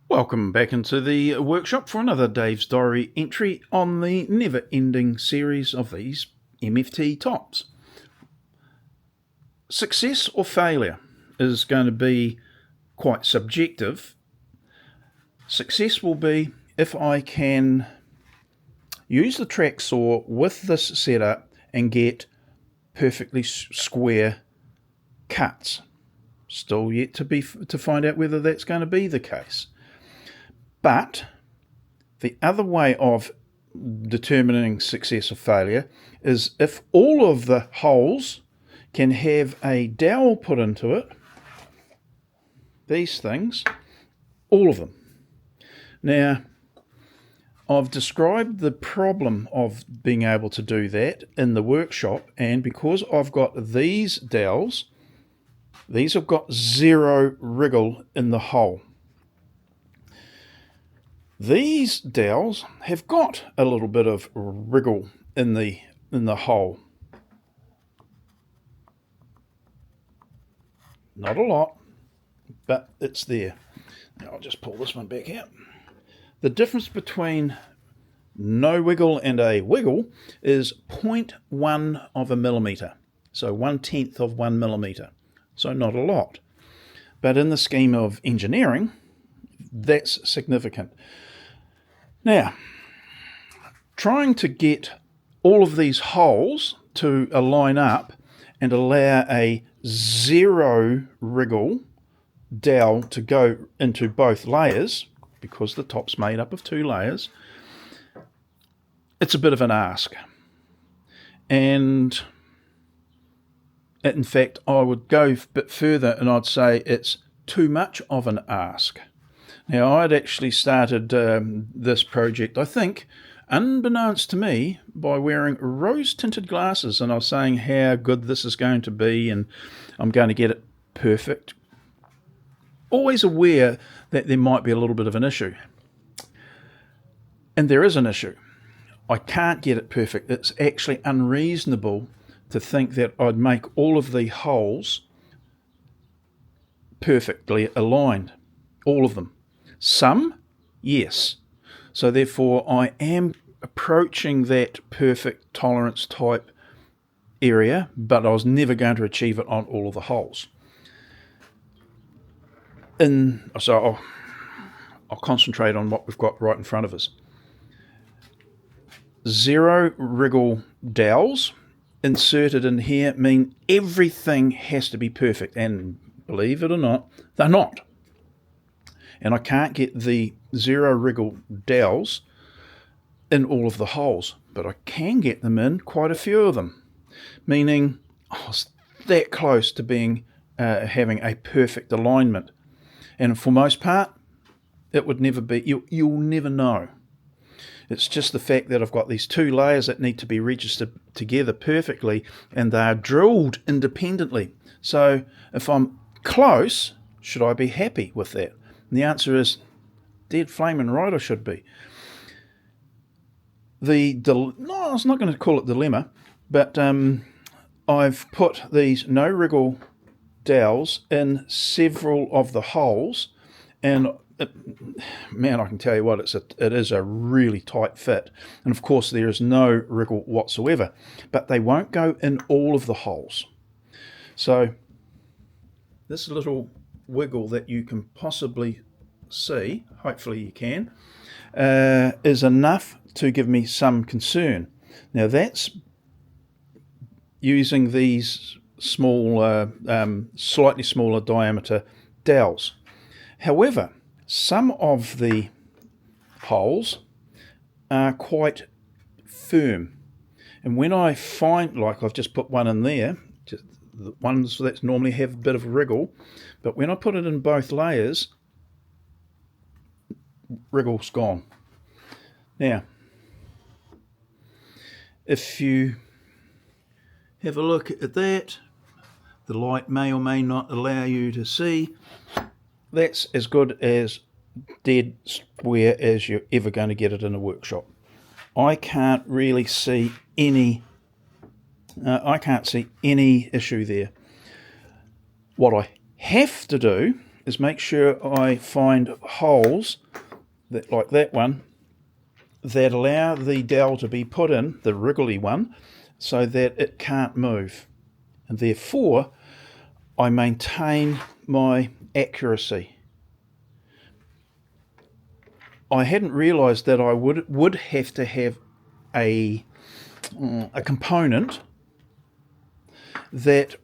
Welcome back into the workshop for another Dave's Diary entry on the never-ending series of these MFT tops. Success or failure is going to be quite subjective. Success will be if I can use the track saw with this setup and get perfectly square cuts. Still yet to find out whether that's going to be the case. But the other way of determining success or failure is if all of the holes can have a dowel put into it, these things, all of them. Now, I've described the problem of being able to do that in the workshop, and because I've got these dowels, these have got zero wriggle in the hole. These dowels have got a little bit of wriggle in the hole. Not a lot, but it's there. Now I'll just pull this one back out. The difference between no wiggle and a wiggle is 0.1 of a millimetre, so 1/10 of 1 millimetre, so not a lot. But in the scheme of engineering, that's significant. Now, trying to get all of these holes to align up and allow a zero wriggle dowel to go into both layers, because the top's made up of 2 layers, it's a bit of an ask. And in fact, I would go a bit further and I'd say it's too much of an ask. Now, I'd actually started this project, I think, unbeknownst to me, by wearing rose-tinted glasses, and I was saying how good this is going to be and I'm going to get it perfect. Always aware that there might be a little bit of an issue. And there is an issue. I can't get it perfect. It's actually unreasonable to think that I'd make all of the holes perfectly aligned, all of them. Some, yes. So therefore I am approaching that perfect tolerance type area, but I was never going to achieve it on all of the holes. So I'll concentrate on what we've got right in front of us. Zero wriggle dowels inserted in here mean everything has to be perfect, and believe it or not, they're not. And I can't get the zero wriggle dowels in all of the holes, but I can get them in quite a few of them, meaning it's that close to being having a perfect alignment. And for most part, it would never be. You'll never know. It's just the fact that I've got these 2 layers that need to be registered together perfectly, and they are drilled independently. So if I'm close, should I be happy with that? And the answer is dead flaming right, I should be. No, I was not going to call it dilemma, but I've put these no wriggle dowels in several of the holes, and man, I can tell you what, it is a really tight fit. And of course there is no wriggle whatsoever, but they won't go in all of the holes. So this little wiggle that you can possibly see, hopefully you can, is enough to give me some concern. Now that's using these small, slightly smaller diameter dowels. However, some of the holes are quite firm, and when I find, like I've just put one in there, just the ones that normally have a bit of wriggle, but when I put it in both layers, wriggle's gone. Now, if you have a look at that, the light may or may not allow you to see, that's as good as dead square as you're ever going to get it in a workshop. I can't really see any issue there. What I have to do is make sure I find holes that, like that one, that allow the dowel to be put in, the wriggly one, so that it can't move. And therefore, I maintain my accuracy. I hadn't realised that I would have to have a component that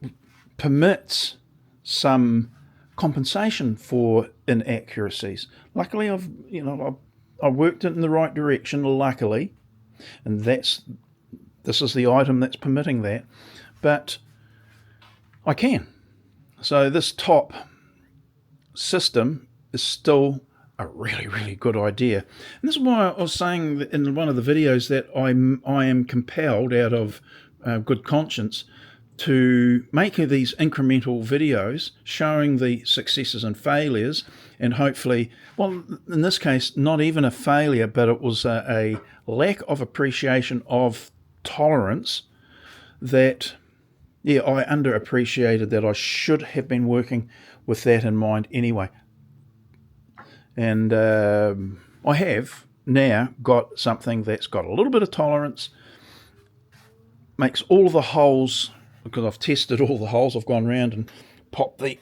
permits some compensation for inaccuracies. Luckily, I worked it in the right direction. Luckily, and this is the item that's permitting that, but I can. So this top system is still a really, really good idea. And this is why I was saying that in one of the videos that I am compelled out of good conscience to make these incremental videos showing the successes and failures, and hopefully, well, in this case, not even a failure, but it was a lack of appreciation of tolerance that, yeah, I underappreciated that. I should have been working with that in mind anyway. And I have now got something that's got a little bit of tolerance, makes all the holes, because I've tested all the holes, I've gone around and popped the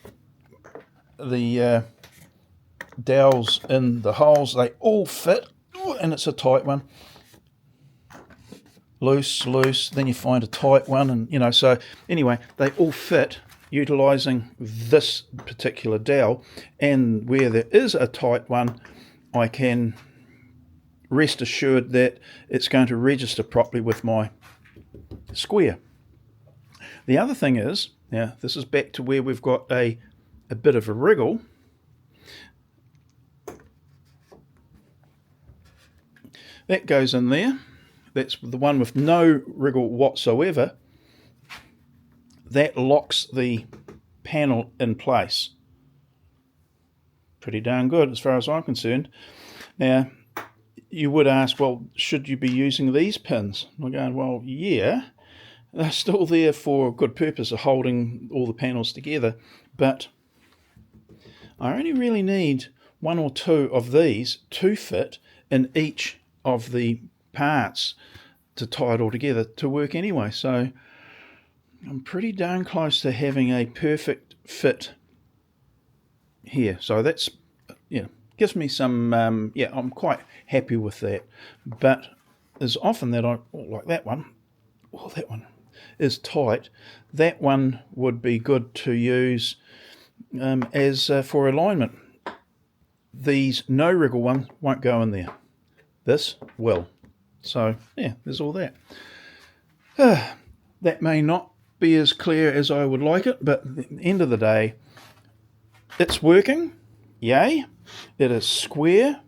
dowels in the holes, they all fit, and it's a tight one. Loose, then you find a tight one, and so anyway, they all fit, utilising this particular dowel. And where there is a tight one, I can rest assured that it's going to register properly with my square. The other thing is, now this is back to where we've got a bit of a wriggle. That goes in there. That's the one with no wriggle whatsoever. That locks the panel in place. Pretty darn good as far as I'm concerned. Now, you would ask, well, should you be using these pins? I'm going, well, yeah, they're still there for a good purpose of holding all the panels together, but I only really need one or two of these to fit in each of the parts to tie it all together to work anyway. So I'm pretty darn close to having a perfect fit here. So that's, gives me some, I'm quite happy with that. But there's often that like that one is tight. That one would be good to use as for alignment. These no wriggle ones won't go in there. This will. So yeah, there's all that. That may not be as clear as I would like it, but at the end of the day, it's working. Yay. It is square.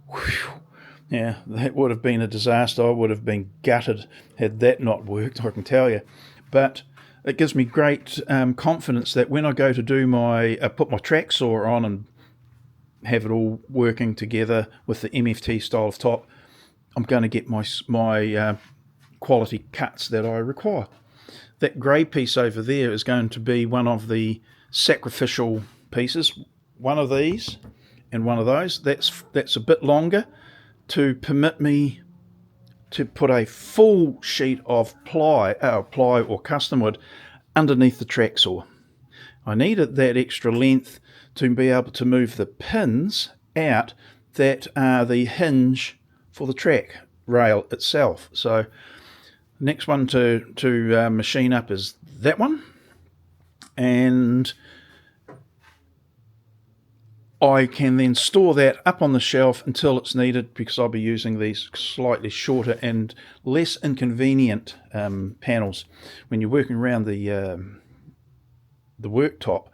Whew. Yeah, that would have been a disaster. I would have been gutted had that not worked, I can tell you. But it gives me great confidence that when I go to do put my track saw on and have it all working together with the MFT style of top, I'm going to get my quality cuts that I require. That grey piece over there is going to be one of the sacrificial pieces. One of these and one of those. That's a bit longer to permit me to put a full sheet of ply or custom wood underneath the track saw. I needed that extra length to be able to move the pins out that are the hinge for the track rail itself. So next one to machine up is that one, and I can then store that up on the shelf until it's needed, because I'll be using these slightly shorter and less inconvenient panels. When you're working around the worktop,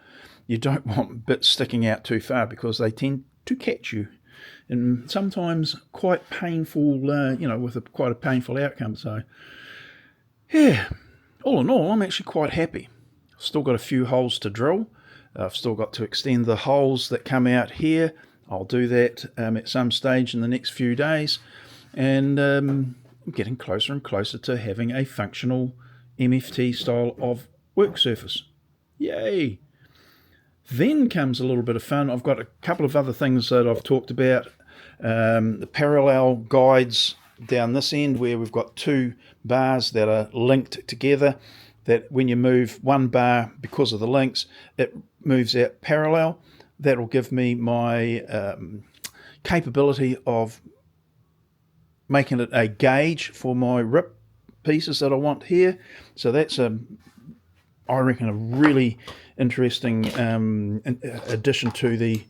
you don't want bits sticking out too far because they tend to catch you, and sometimes quite painful, with quite a painful outcome. So yeah, all in all, I'm actually quite happy. Still got a few holes to drill. I've still got to extend the holes that come out here. I'll do that at some stage in the next few days. And I'm getting closer and closer to having a functional MFT style of work surface. Yay! Then comes a little bit of fun. I've got a couple of other things that I've talked about. The parallel guides down this end where we've got two bars that are linked together, that when you move one bar because of the links, it moves out parallel. That'll give me my capability of making it a gauge for my rip pieces that I want here. So that's I reckon a really interesting addition to the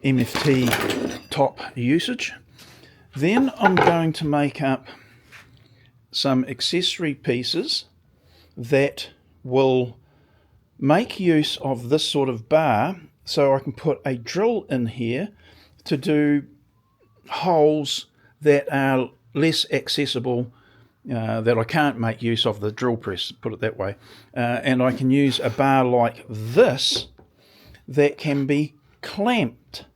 MFT top usage. Then I'm going to make up some accessory pieces that will make use of this sort of bar, so I can put a drill in here to do holes that are less accessible, that I can't make use of the drill press, put it that way. And I can use a bar like this that can be clamped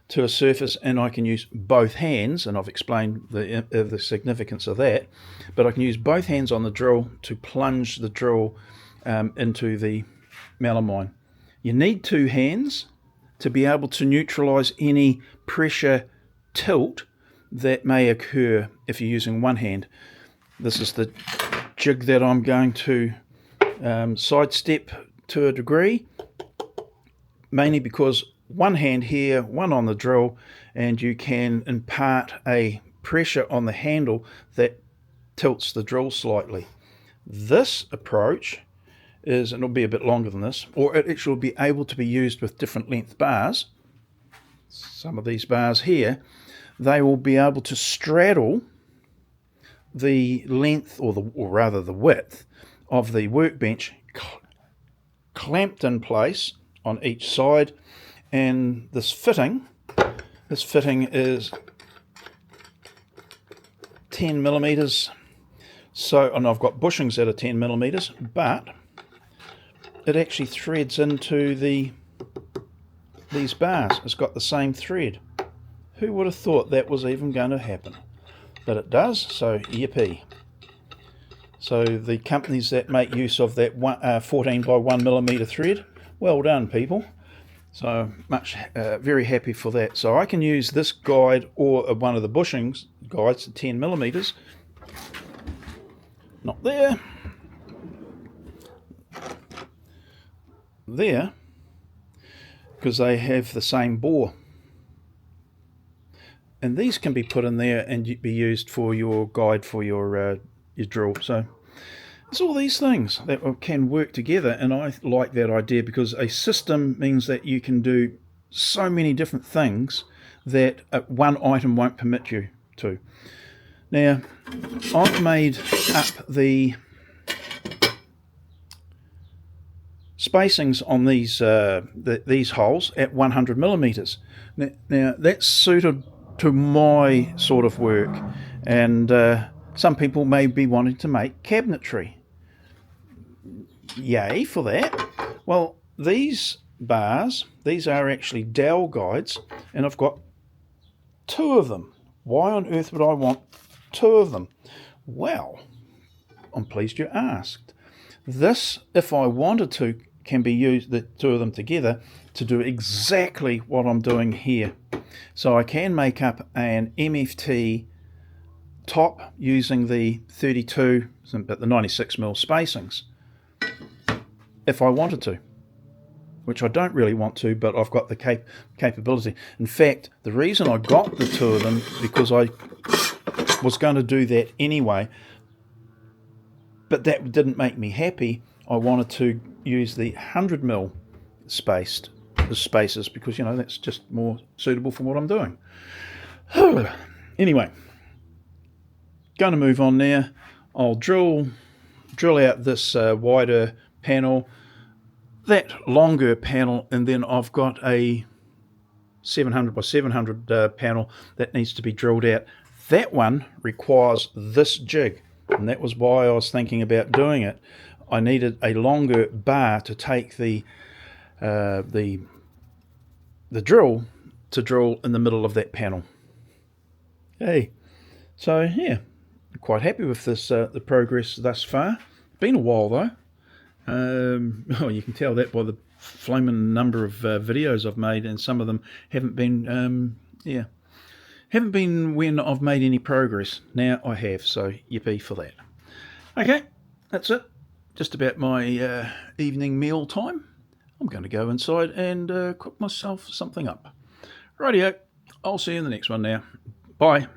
to a surface, and I can use both hands, and I've explained the significance of that, but I can use both hands on the drill to plunge the drill into the melamine. You need two hands to be able to neutralize any pressure tilt that may occur if you're using one hand. This is the jig that I'm going to sidestep to a degree, mainly because one hand here, one on the drill, and you can impart a pressure on the handle that tilts the drill slightly. This approach is, and it'll be a bit longer than this, or it actually will be able to be used with different length bars. Some of these bars here, they will be able to straddle the length, or rather the width of the workbench, clamped in place on each side. And this fitting is 10 millimeters. So, and I've got bushings that are 10 millimeters, but it actually threads into these bars. It's got the same thread. Who would have thought that was even going to happen? But it does, so yippee. So the companies that make use of that 14 by 1 millimeter thread, well done, people. So much, very happy for that. So I can use this guide or one of the bushings guides to 10 millimeters. Not there. There, because they have the same bore. And these can be put in there and be used for your guide for your drill. So it's all these things that can work together, and I like that idea because a system means that you can do so many different things that one item won't permit you to. Now, I've made up the spacings on these holes at 100 millimeters. Now that's suited to my sort of work, and some people may be wanting to make cabinetry. Yay for that. Well, these bars, these are actually dowel guides, and I've got two of them. Why on earth would I want two of them? Well, I'm pleased you asked. This, if I wanted to, can be used, the two of them together, to do exactly what I'm doing here. So I can make up an MFT top using the 32, but the 96mm spacings, if I wanted to, which I don't really want to, but I've got the capability. In fact, the reason I got the two of them, because I was going to do that anyway, but that didn't make me happy. I wanted to use the 100mm spaces because, you know, that's just more suitable for what I'm doing. Anyway, going to move on now. I'll drill out this wider panel, that longer panel, and then I've got a 700 by 700 panel that needs to be drilled out. That one requires this jig, and that was why I was thinking about doing it. I needed a longer bar to take the drill to drill in the middle of that panel. Hey, so yeah, quite happy with this the progress thus far. Been a while though. Oh, you can tell that by the flaming number of videos I've made, and some of them haven't been, haven't been when I've made any progress. Now I have, so yippee for that. Okay, that's it. Just about my evening meal time. I'm going to go inside and cook myself something up. Rightio, I'll see you in the next one now. Bye.